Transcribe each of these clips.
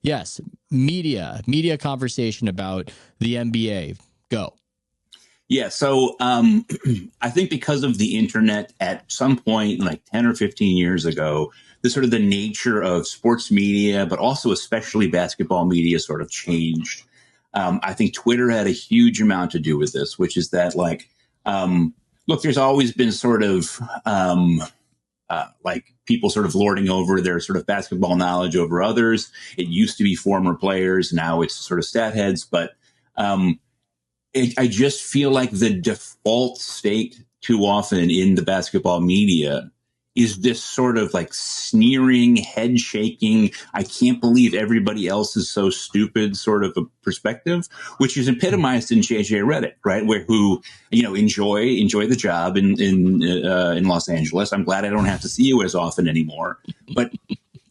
Yes, media conversation about the NBA. Go. Yeah, so I think because of the internet at some point, like 10 or 15 years ago, the sort of the nature of sports media, but also especially basketball media sort of changed. I think Twitter had a huge amount to do with this, which is that look, there's always been sort of like people sort of lording over their sort of basketball knowledge over others. It used to be former players. Now it's sort of stat heads, but I just feel like the default state too often in the basketball media is this sort of like sneering, head shaking, I can't believe everybody else is so stupid sort of a perspective, which is epitomized in JJ Reddick, right? Who enjoy the job in Los Angeles. I'm glad I don't have to see you as often anymore. But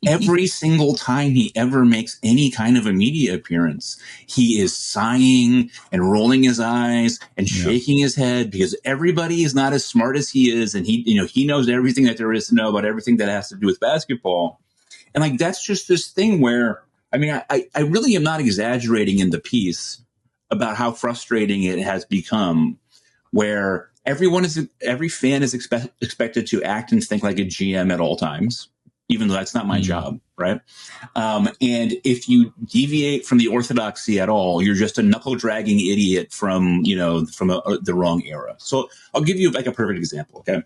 every single time he ever makes any kind of a media appearance, he is sighing and rolling his eyes and shaking his head because everybody is not as smart as he is. And he knows everything that there is to know about everything that has to do with basketball. And like, that's just this thing where, I mean, I really am not exaggerating in the piece about how frustrating it has become, where every fan is expected to act and think like a GM at all times, even though that's not my job, right? And if you deviate from the orthodoxy at all, you're just a knuckle-dragging idiot from the wrong era. So I'll give you like a perfect example, okay?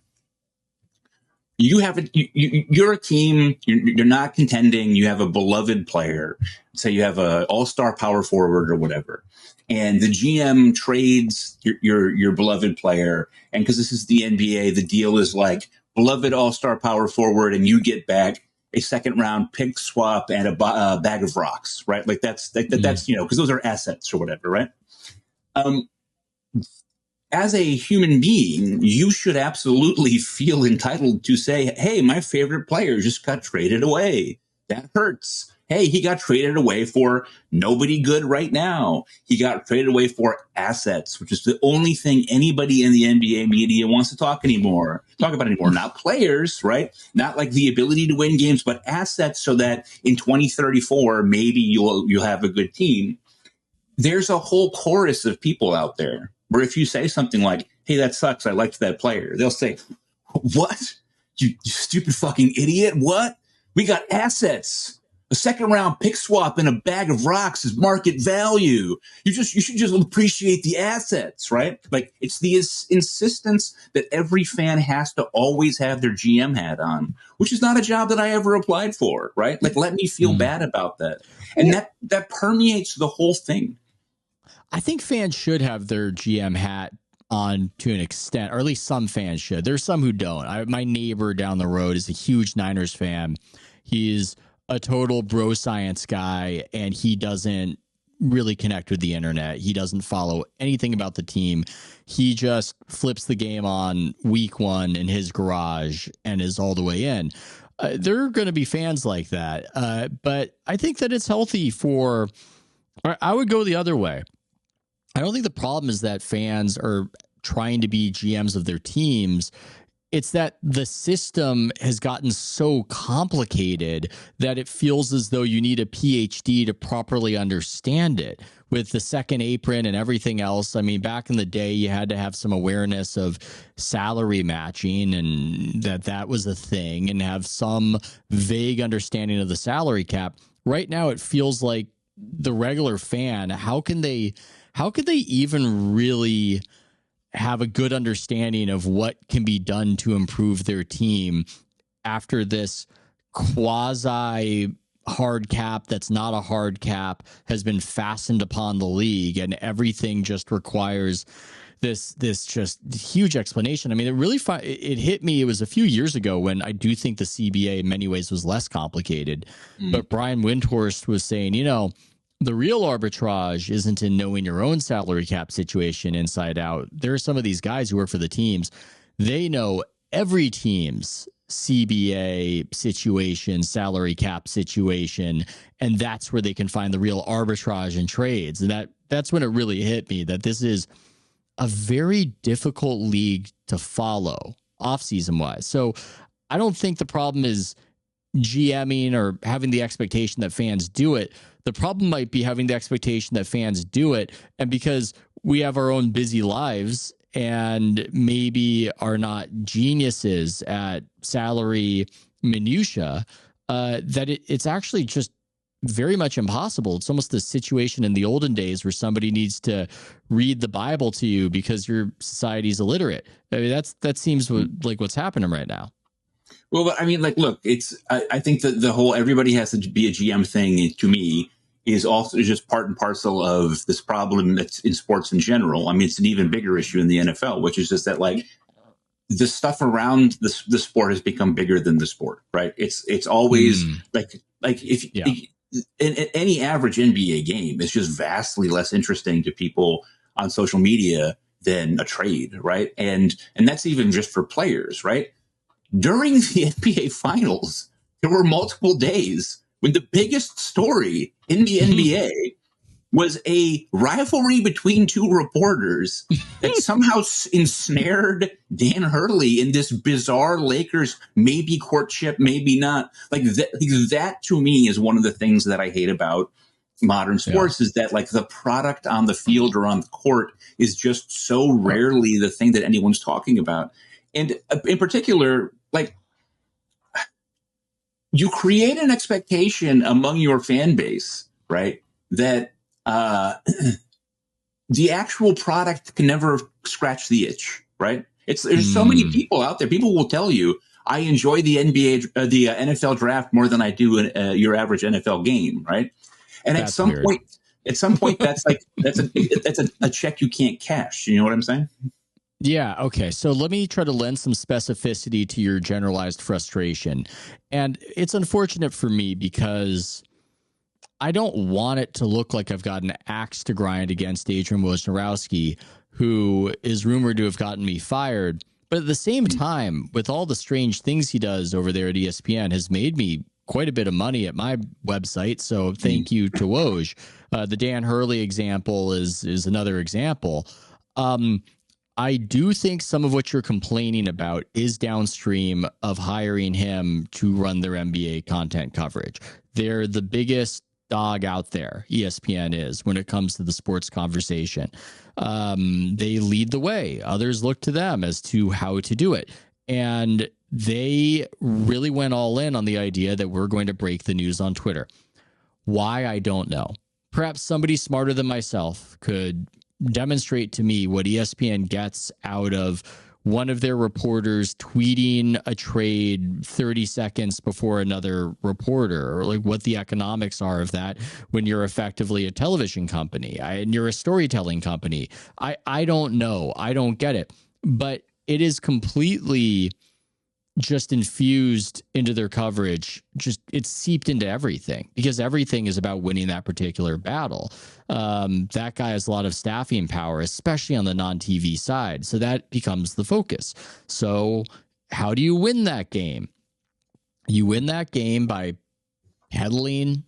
You're a team, you're not contending, you have a beloved player, say you have an all-star power forward or whatever, and the GM trades your beloved player, and because this is the NBA, the deal is like, beloved all-star power forward, and you get back a second round pick swap and a bag of rocks, right? Like that's because those are assets or whatever, right? As a human being, you should absolutely feel entitled to say, hey, my favorite player just got traded away. That hurts. Hey, he got traded away for nobody good right now. He got traded away for assets, which is the only thing anybody in the NBA media wants to talk about anymore. Not players, right? Not like the ability to win games, but assets so that in 2034, maybe you'll have a good team. There's a whole chorus of people out there where if you say something like, hey, that sucks, I liked that player, they'll say, what? You stupid fucking idiot. What? We got assets. A second round pick swap and a bag of rocks is market value. You should just appreciate the assets, right? Like, it's the insistence that every fan has to always have their GM hat on, which is not a job that I ever applied for, right? Like, let me feel bad about that. And that permeates the whole thing. I think fans should have their GM hat on to an extent, or at least some fans should. There's some who don't. My neighbor down the road is a huge Niners fan. He's a total bro science guy, and he doesn't really connect with the internet. He doesn't follow anything about the team. He just flips the game on week one in his garage and is all the way in. There are going to be fans like that. But I think that it's healthy I would go the other way. I don't think the problem is that fans are trying to be GMs of their teams. It's that the system has gotten so complicated that it feels as though you need a PhD to properly understand it. With the second apron and everything else, I mean, back in the day, you had to have some awareness of salary matching and that was a thing, and have some vague understanding of the salary cap. Right now, it feels like the regular fan, how can they even really have a good understanding of what can be done to improve their team after this quasi hard cap that's not a hard cap has been fastened upon the league, and everything just requires this just huge explanation? I mean, it hit me. It was a few years ago when I do think the CBA in many ways was less complicated, but Brian Windhorst was saying, the real arbitrage isn't in knowing your own salary cap situation inside out. There are some of these guys who work for the teams. They know every team's CBA situation, salary cap situation, and that's where they can find the real arbitrage in trades. And that's when it really hit me that this is a very difficult league to follow off-season wise. So I don't think the problem is GMing or having the expectation that fans do it. The problem might be having the expectation that fans do it. And because we have our own busy lives and maybe are not geniuses at salary minutia, that it's actually just very much impossible. It's almost the situation in the olden days where somebody needs to read the Bible to you because your society's illiterate. I mean, that seems like what's happening right now. Well, but I mean, like, look, I think that the whole everybody has to be a GM thing to me is also just part and parcel of this problem that's in sports in general. I mean, it's an even bigger issue in the NFL, which is just that, like, the stuff around the sport has become bigger than the sport, right? It's always like if in any average NBA game, it's just vastly less interesting to people on social media than a trade, right? And that's even just for players, right? During the NBA Finals, there were multiple days when the biggest story in the NBA was a rivalry between two reporters that somehow ensnared Dan Hurley in this bizarre Lakers maybe courtship, maybe not. Like that to me is one of the things that I hate about modern sports is that, like, the product on the field or on the court is just so rarely the thing that anyone's talking about. And in particular, like, you create an expectation among your fan base, right, that the actual product can never scratch the itch, right? There's so many people out there. People will tell you, I enjoy the NFL draft more than I do your average NFL game, right? And at some point, that's a check you can't cash. You know what I'm saying? Yeah. Okay. So let me try to lend some specificity to your generalized frustration. And it's unfortunate for me because I don't want it to look like I've got an axe to grind against Adrian Wojnarowski, who is rumored to have gotten me fired. But at the same time, with all the strange things he does over there at ESPN, has made me quite a bit of money at my website. So thank you to Woj. The Dan Hurley example is another example. I do think some of what you're complaining about is downstream of hiring him to run their NBA content coverage. They're the biggest dog out there, ESPN is, when it comes to the sports conversation. They lead the way. Others look to them as to how to do it. And they really went all in on the idea that we're going to break the news on Twitter. Why, I don't know. Perhaps somebody smarter than myself could demonstrate to me what ESPN gets out of one of their reporters tweeting a trade 30 seconds before another reporter, or like what the economics are of that when you're effectively a television company and you're a storytelling company. I don't know. I don't get it. But it is completely just infused into their coverage. Just it's seeped into everything because everything is about winning that particular battle. That guy has a lot of staffing power, especially on the non-TV side. So that becomes the focus. So how do you win that game? You win that game by peddling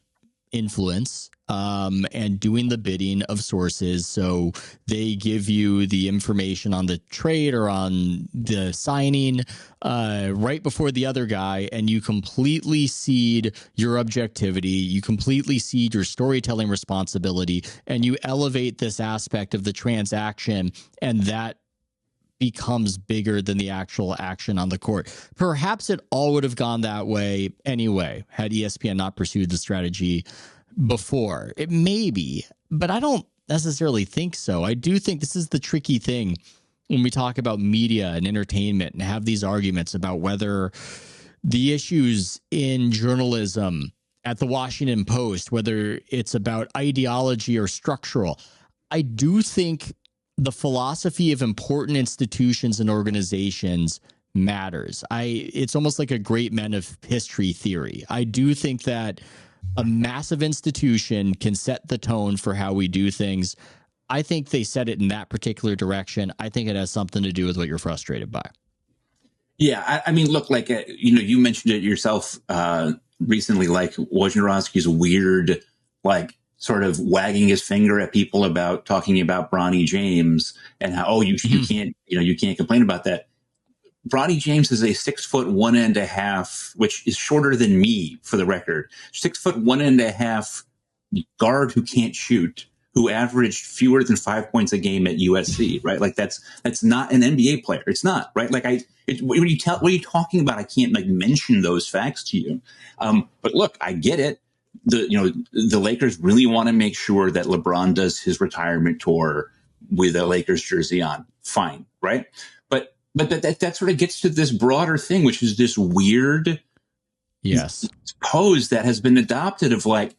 influence and doing the bidding of sources. So they give you the information on the trade or on the signing right before the other guy, and you completely cede your objectivity. You completely cede your storytelling responsibility, and you elevate this aspect of the transaction, and that becomes bigger than the actual action on the court. Perhaps it all would have gone that way anyway had ESPN not pursued the strategy before. It may be, but I don't necessarily think so. I do think this is the tricky thing when we talk about media and entertainment and have these arguments about whether the issues in journalism at the Washington Post, whether it's about ideology or structural. I do think the philosophy of important institutions and organizations matters. It's almost like a great men of history theory. I do think that a massive institution can set the tone for how we do things. I think they set it in that particular direction. I think it has something to do with what you're frustrated by. Yeah, I mean, look, like, you mentioned it yourself recently, like Wojnarowski's weird, like, sort of wagging his finger at people about talking about Bronny James and how, you can't complain about that. Bronny James is a 6'1.5", which is shorter than me, for the record. 6'1.5" guard who can't shoot, who averaged fewer than 5 points a game at USC, right? Like that's not an NBA player. It's not, right? Like what are you talking about? I can't like mention those facts to you. But look, I get it. The Lakers really want to make sure that LeBron does his retirement tour with a Lakers jersey on. Fine, right? But that sort of gets to this broader thing, which is this weird pose that has been adopted of like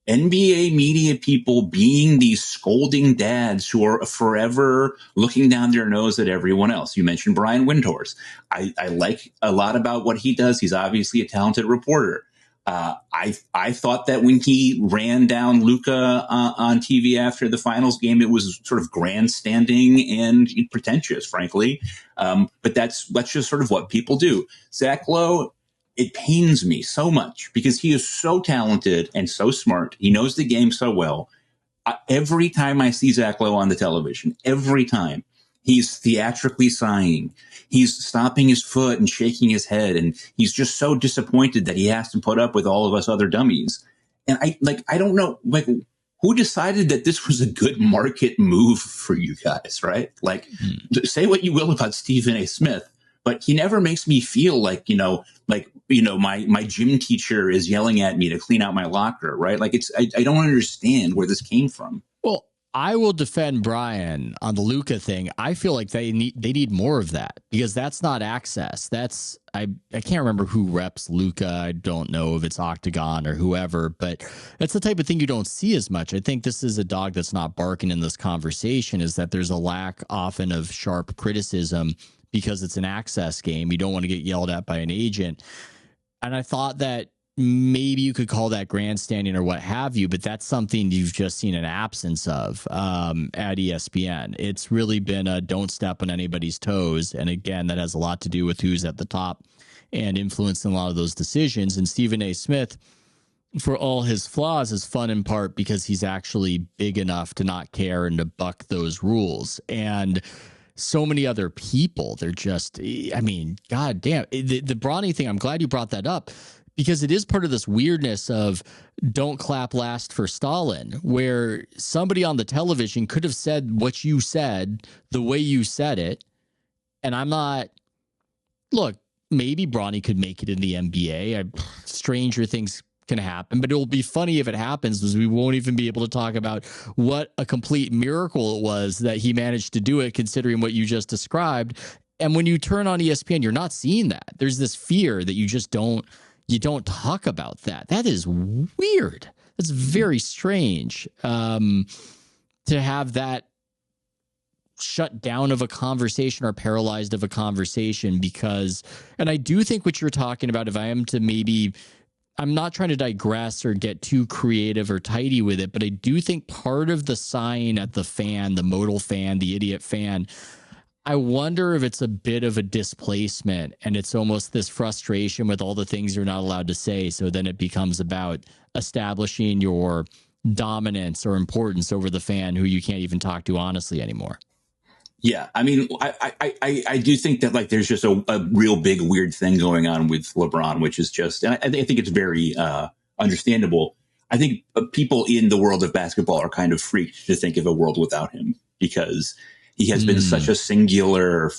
NBA media people being these scolding dads who are forever looking down their nose at everyone else. You mentioned Brian Windhorst. I like a lot about what he does. He's obviously a talented reporter. I thought that when he ran down Luka on TV after the finals game, it was sort of grandstanding and pretentious, frankly. But that's just sort of what people do. Zach Lowe, it pains me so much because he is so talented and so smart. He knows the game so well. Every time I see Zach Lowe on the television, every time, he's theatrically sighing. He's stomping his foot and shaking his head. And he's just so disappointed that he has to put up with all of us other dummies. And I don't know, like, who decided that this was a good market move for you guys, right? Like, say what you will about Stephen A. Smith, but he never makes me feel like, my gym teacher is yelling at me to clean out my locker, right? Like I don't understand where this came from. Well, I will defend Brian on the Luka thing. I feel like they need more of that because that's not access. That's I can't remember who reps Luka. I don't know if it's Octagon or whoever, but that's the type of thing you don't see as much. I think this is a dog that's not barking in this conversation, is that there's a lack often of sharp criticism because it's an access game. You don't want to get yelled at by an agent. And I thought that maybe you could call that grandstanding or what have you, but that's something you've just seen an absence of at ESPN. It's really been a don't step on anybody's toes. And again, that has a lot to do with who's at the top and influencing a lot of those decisions. And Stephen A. Smith, for all his flaws, is fun in part because he's actually big enough to not care and to buck those rules. And so many other people, they're just, I mean, God damn. The Bronny thing, I'm glad you brought that up because it is part of this weirdness of don't clap last for Stalin, where somebody on the television could have said what you said the way you said it. And I'm not, look, maybe Bronny could make it in the NBA. Stranger things can happen, but it will be funny if it happens because we won't even be able to talk about what a complete miracle it was that he managed to do it, considering what you just described. And when you turn on ESPN, you're not seeing that. There's this fear that you don't talk about that. That is weird. That's very strange to have that shut down of a conversation or paralyzed of a conversation because, and I do think what you're talking about, if I am to maybe, I'm not trying to digress or get too creative or tidy with it, but I do think part of the sign at the fan, the modal fan, the idiot fan, I wonder if it's a bit of a displacement and it's almost this frustration with all the things you're not allowed to say. So then it becomes about establishing your dominance or importance over the fan who you can't even talk to honestly anymore. Yeah, I mean, I do think that like there's just a real big weird thing going on with LeBron, which is just, and I think it's very understandable. I think people in the world of basketball are kind of freaked to think of a world without him because he has been such a singular,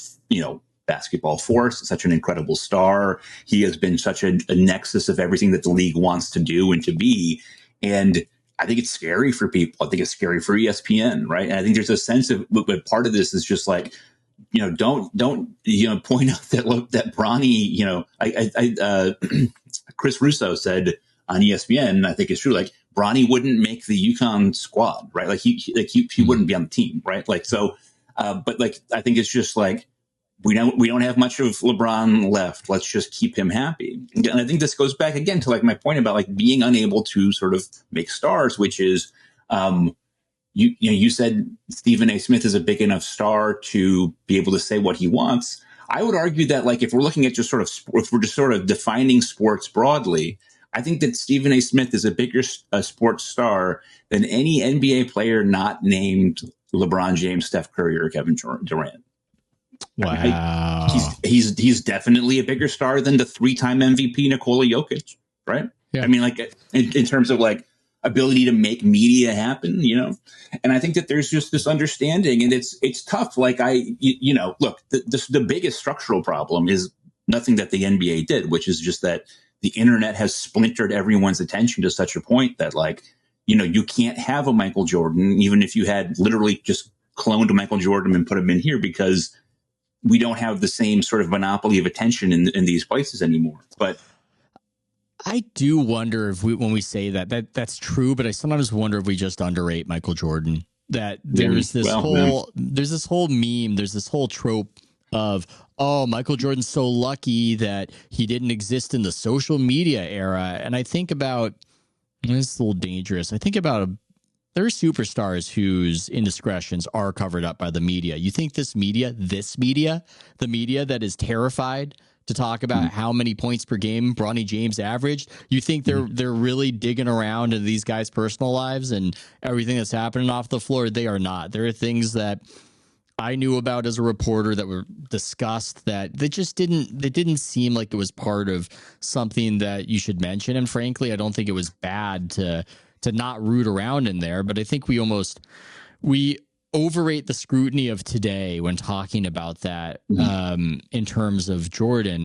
basketball force, such an incredible star. He has been such a nexus of everything that the league wants to do and to be, and I think it's scary for people. I think it's scary for ESPN, right? And I think there's a sense of, but part of this is just like, don't point out that Bronny, Chris Russo said on ESPN, and I think it's true, like Bronny wouldn't make the UConn squad, right? Like he wouldn't be on the team, right? Like, so, but like, I think it's just like, we don't have much of LeBron left. Let's just keep him happy. And I think this goes back again to like my point about like being unable to sort of make stars, which is, you said Stephen A. Smith is a big enough star to be able to say what he wants. I would argue that like if we're looking at just sort of, if we're just sort of defining sports broadly, I think that Stephen A. Smith is a bigger sports star than any NBA player not named LeBron James, Steph Curry, or Kevin Durant. Wow. He's definitely a bigger star than the 3-time MVP Nikola Jokic, right? Yeah. I mean, like in terms of like ability to make media happen, you know. And I think that there's just this understanding, and it's tough. Like look, the biggest structural problem is nothing that the NBA did, which is just that the internet has splintered everyone's attention to such a point that, like, you know, you can't have a Michael Jordan, even if you had literally just cloned Michael Jordan and put him in here, because we don't have the same sort of monopoly of attention in these places anymore. But I do wonder if when we say that's true, but I sometimes wonder if we just underrate Michael Jordan. That there's this whole meme, there's this whole trope of, oh, Michael Jordan's so lucky that he didn't exist in the social media era. And I think about, this is a little dangerous, I think about there are superstars whose indiscretions are covered up by the media. You think the media that is terrified to talk about how many points per game Bronny James averaged, you think they're really digging around in these guys' personal lives and everything that's happening off the floor? They are not. There are things that I knew about as a reporter that were discussed that they didn't seem like it was part of something that you should mention. And frankly, I don't think it was bad to not root around in there, but I think we overrate the scrutiny of today when talking about that in terms of Jordan.